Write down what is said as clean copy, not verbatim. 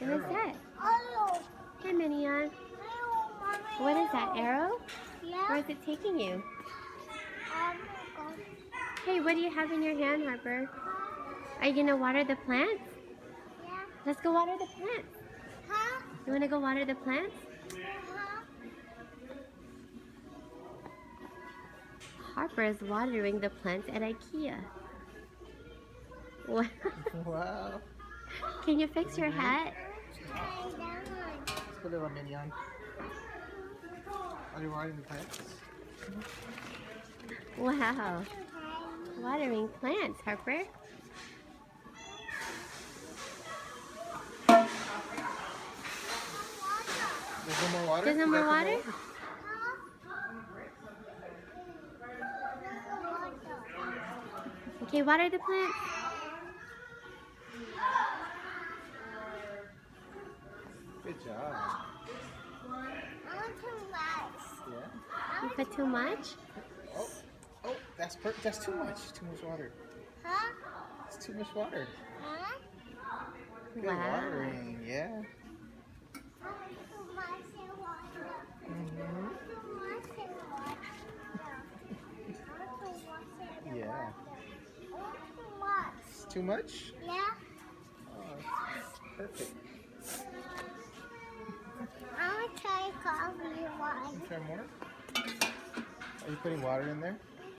What is that? Arrow. Hey, Minion. Arrow, mommy. What is that, arrow? Yeah. Where is it taking you? Go. Hey, what do you have in your hand, Harper? Huh? Are you going to water the plants? Yeah. Let's go water the plants. Huh? You want to go water the plants? Huh? Harper is watering the plants at IKEA. Wow. Wow. Can you fix your hat? Let's put it on Minion. Are you watering the plants? Wow. Watering plants, Harper. There's no more water? There's no You more gotta water? put Okay, water the plants. Good job. Yeah. You put too much? Oh, that's too much. Too much water. Huh? It's too much water. Huh? Good Wow. watering, yeah. Yeah. It's too much? Yeah. Oh, perfect. I'm gonna try coffee one. Try more? Are you putting water in there?